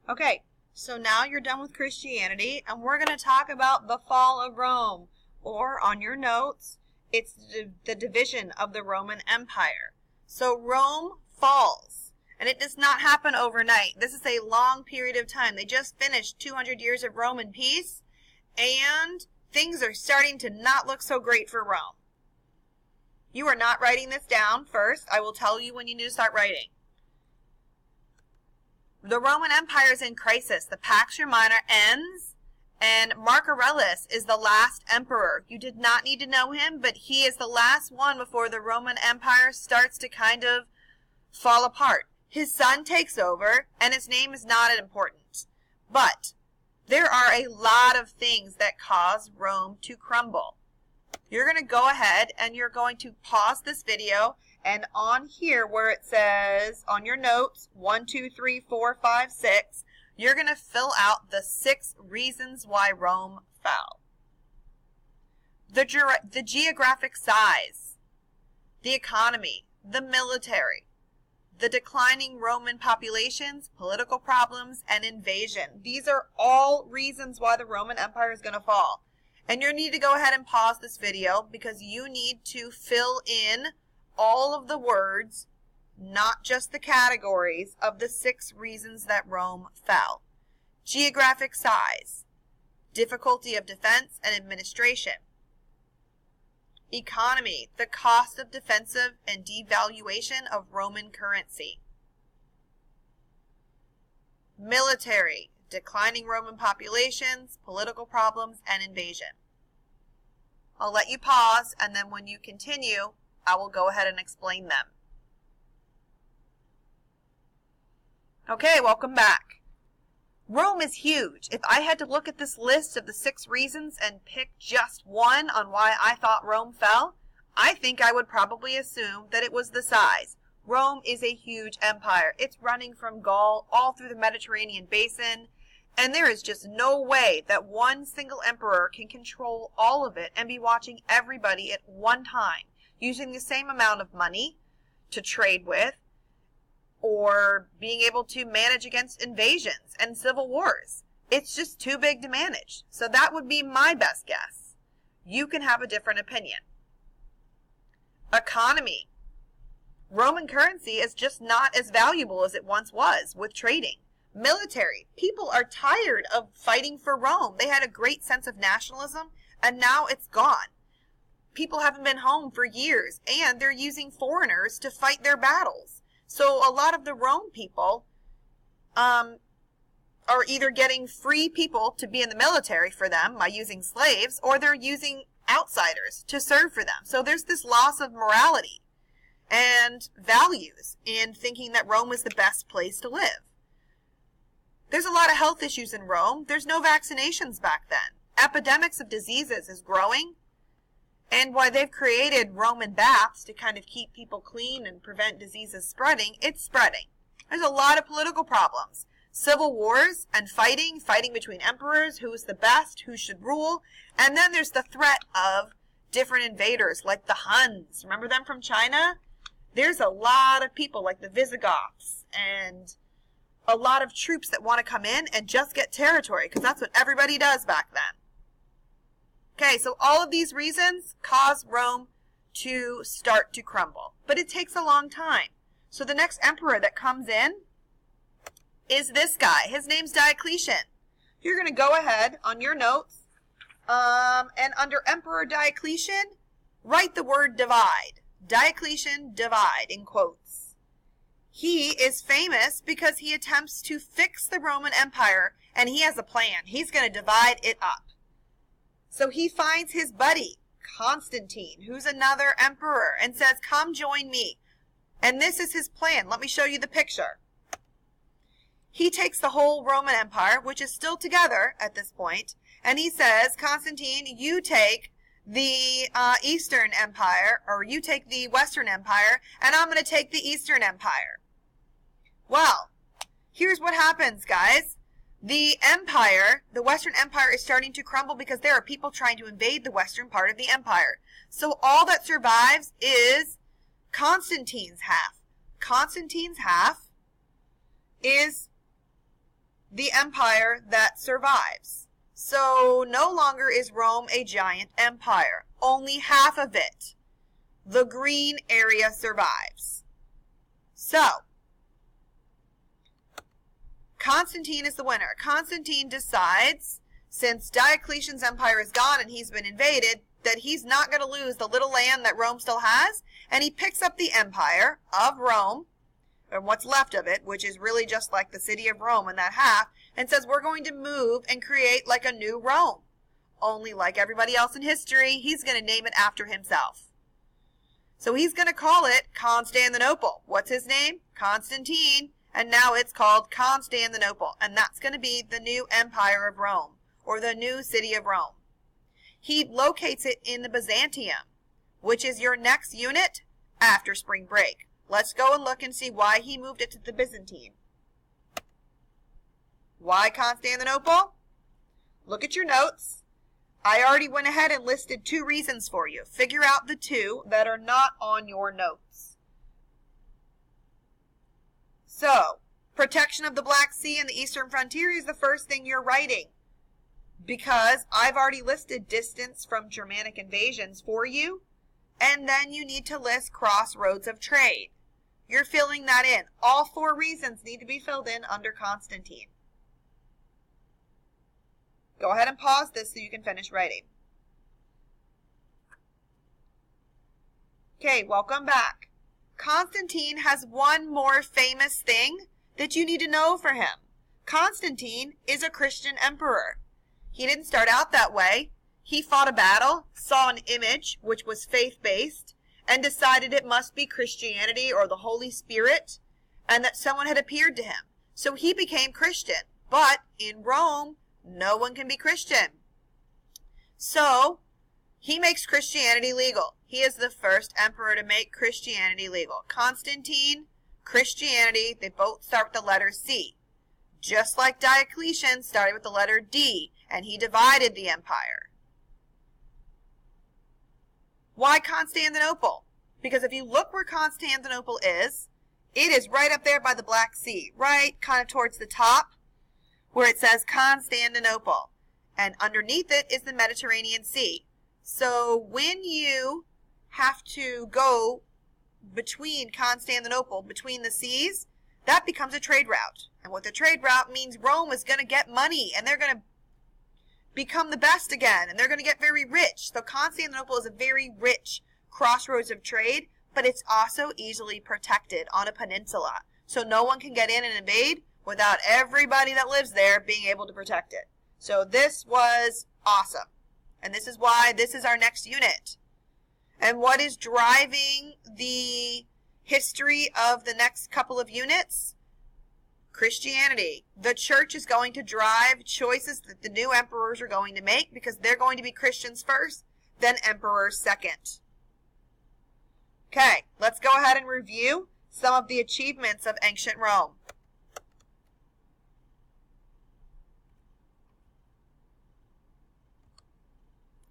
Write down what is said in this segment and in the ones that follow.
Okay, so now you're done with Christianity, and we're going to talk about the fall of Rome, or on your notes, it's the division of the Roman Empire. So Rome falls, and it does not happen overnight. This is a long period of time. They just finished 200 years of Roman peace, and things are starting to not look so great for Rome. You are not writing this down first. I will tell you when you need to start writing. The Roman Empire is in crisis. The Pax Romana ends, and Mark Aurelius is the last emperor. You did not need to know him, but he is the last one before the Roman Empire starts to kind of fall apart. His son takes over, and his name is not important. But there are a lot of things that cause Rome to crumble. You're going to go ahead and you're going to pause this video, and on here where it says on your notes 1, 2, 3, 4, 5, 6, you're going to fill out the 6 reasons why Rome fell. The geographic size, the economy, the military, the declining Roman populations, political problems, and invasion. These are all reasons why the Roman Empire is going to fall. And you need to go ahead and pause this video because you need to fill in all of the words, not just the categories, of the 6 reasons that Rome fell. Geographic size, difficulty of defense and administration. Economy, the cost of defensive and devaluation of Roman currency. Military, declining Roman populations, political problems, and invasion. I'll let you pause, and then when you continue, I will go ahead and explain them. Okay, welcome back. Rome is huge. If I had to look at this list of the 6 reasons and pick just one on why I thought Rome fell, I think I would probably assume that it was the size. Rome is a huge empire. It's running from Gaul all through the Mediterranean basin, and there is just no way that one single emperor can control all of it and be watching everybody at one time, using the same amount of money to trade with, or being able to manage against invasions and civil wars. It's just too big to manage. So that would be my best guess. You can have a different opinion. Economy. Roman currency is just not as valuable as it once was with trading. Military. People are tired of fighting for Rome. They had a great sense of nationalism, and now it's gone. People haven't been home for years, and they're using foreigners to fight their battles. So a lot of the Rome people are either getting free people to be in the military for them by using slaves, or they're using outsiders to serve for them. So there's this loss of morality and values in thinking that Rome is the best place to live. There's a lot of health issues in Rome. There's no vaccinations back then. Epidemics of diseases is growing. And while they've created Roman baths to kind of keep people clean and prevent diseases spreading, it's spreading. There's a lot of political problems. Civil wars and fighting between emperors, who's the best, who should rule. And then there's the threat of different invaders like the Huns. Remember them from China? There's a lot of people like the Visigoths and a lot of troops that want to come in and just get territory, because that's what everybody does back then. Okay, so all of these reasons cause Rome to start to crumble. But it takes a long time. So the next emperor that comes in is this guy. His name's Diocletian. You're going to go ahead on your notes, and under Emperor Diocletian, write the word divide. Diocletian, divide, in quotes. He is famous because he attempts to fix the Roman Empire, and he has a plan. He's going to divide it up. So he finds his buddy, Constantine, who's another emperor, and says, come join me. And this is his plan. Let me show you the picture. He takes the whole Roman Empire, which is still together at this point, and he says, Constantine, you take the Eastern Empire, or you take the Western Empire, and I'm going to take the Eastern Empire. Well, here's what happens, guys. The empire, the Western Empire, is starting to crumble because there are people trying to invade the western part of the empire. So all that survives is Constantine's half. Constantine's half is the empire that survives. So no longer is Rome a giant empire. Only half of it, the green area, survives. So, Constantine is the winner. Constantine decides, since Diocletian's empire is gone and he's been invaded, that he's not going to lose the little land that Rome still has, and he picks up the empire of Rome, and what's left of it, which is really just like the city of Rome in that half, and says we're going to move and create like a new Rome. Only like everybody else in history, he's going to name it after himself. So he's going to call it Constantinople. What's his name? Constantine. And now it's called Constantinople. And that's going to be the new empire of Rome, or the new city of Rome. He locates it in the Byzantium, which is your next unit after spring break. Let's go and look and see why he moved it to the Byzantine. Why Constantinople? Look at your notes. I already went ahead and listed 2 reasons for you. Figure out the 2 that are not on your notes. So, protection of the Black Sea and the eastern frontier is the first thing you're writing, because I've already listed distance from Germanic invasions for you, and then you need to list crossroads of trade. You're filling that in. All 4 reasons need to be filled in under Constantine. Go ahead and pause this so you can finish writing. Okay, welcome back. Constantine has one more famous thing that you need to know for him. Constantine is a Christian emperor. He didn't start out that way. He fought a battle, saw an image which was faith-based, and decided it must be Christianity or the Holy Spirit, and that someone had appeared to him. So he became Christian. But in Rome, no one can be Christian. So he makes Christianity legal. He is the first emperor to make Christianity legal. Constantine, Christianity, they both start with the letter C. Just like Diocletian started with the letter D, and he divided the empire. Why Constantinople? Because if you look where Constantinople is, it is right up there by the Black Sea, right kind of towards the top, where it says Constantinople. And underneath it is the Mediterranean Sea. So when you have to go between Constantinople, between the seas, that becomes a trade route. And what the trade route means, Rome is going to get money, and they're going to become the best again, and they're going to get very rich. So Constantinople is a very rich crossroads of trade, but it's also easily protected on a peninsula. So no one can get in and invade without everybody that lives there being able to protect it. So this was awesome. And this is why this is our next unit. And what is driving the history of the next couple of units? Christianity. The church is going to drive choices that the new emperors are going to make, because they're going to be Christians first, then emperors second. Okay, let's go ahead and review some of the achievements of ancient Rome.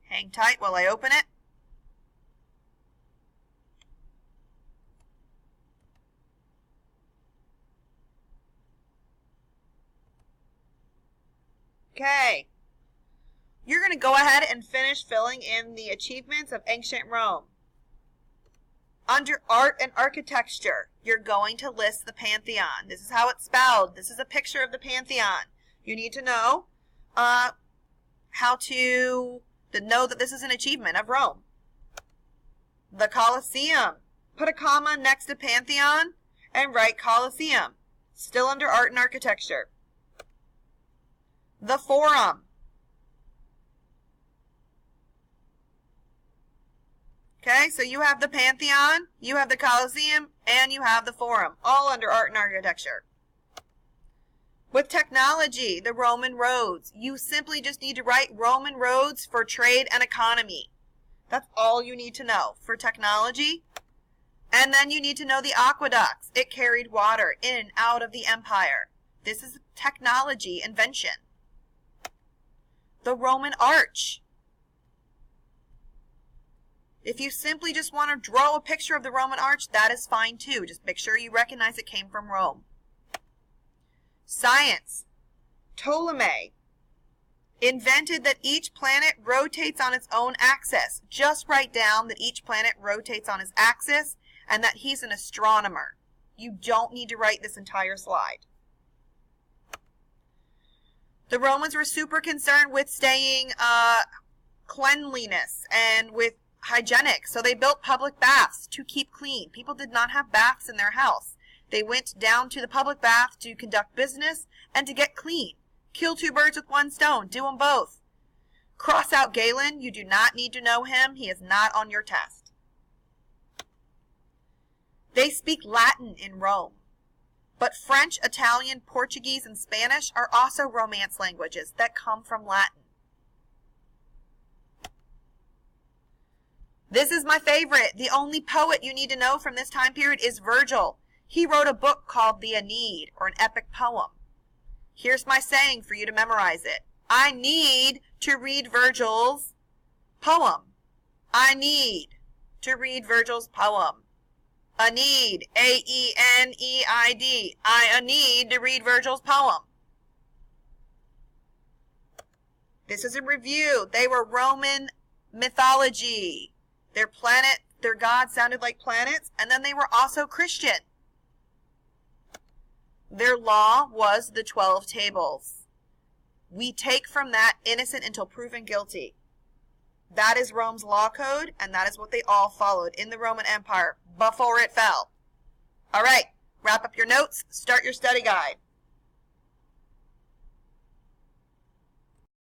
Hang tight while I open it. Okay. You're going to go ahead and finish filling in the achievements of ancient Rome. Under art and architecture, you're going to list the Pantheon. This is how it's spelled. This is a picture of the Pantheon. You need to know how to know that this is an achievement of Rome. The Colosseum. Put a comma next to Pantheon and write Colosseum. Still under art and architecture. The Forum. Okay, so you have the Pantheon, you have the Colosseum, and you have the Forum, all under art and architecture. With technology, the Roman roads. You simply just need to write Roman roads for trade and economy. That's all you need to know for technology. And then you need to know the aqueducts. It carried water in and out of the empire. This is technology invention. The Roman arch. If you simply just want to draw a picture of the Roman arch, that is fine too. Just make sure you recognize it came from Rome. Science. Ptolemy invented that each planet rotates on its own axis. Just write down that each planet rotates on its axis and that he's an astronomer. You don't need to write this entire slide. The Romans were super concerned with staying cleanliness and with hygienic. So they built public baths to keep clean. People did not have baths in their house. They went down to the public bath to conduct business and to get clean. Kill two birds with one stone. Do them both. Cross out Galen. You do not need to know him. He is not on your test. They speak Latin in Rome. But French, Italian, Portuguese, and Spanish are also Romance languages that come from Latin. This is my favorite. The only poet you need to know from this time period is Virgil. He wrote a book called the Aeneid, or an epic poem. Here's my saying for you to memorize it. I need to read Virgil's poem. I need to read Virgil's poem. Aeneid, A-E-N-E-I-D. I need to read Virgil's poem. This is a review. They were Roman mythology. Their planet, their gods sounded like planets, and then they were also Christian. Their law was the 12 tables. We take from that innocent until proven guilty. That is Rome's law code, and that is what they all followed in the Roman Empire before it fell. All right, wrap up your notes, start your study guide.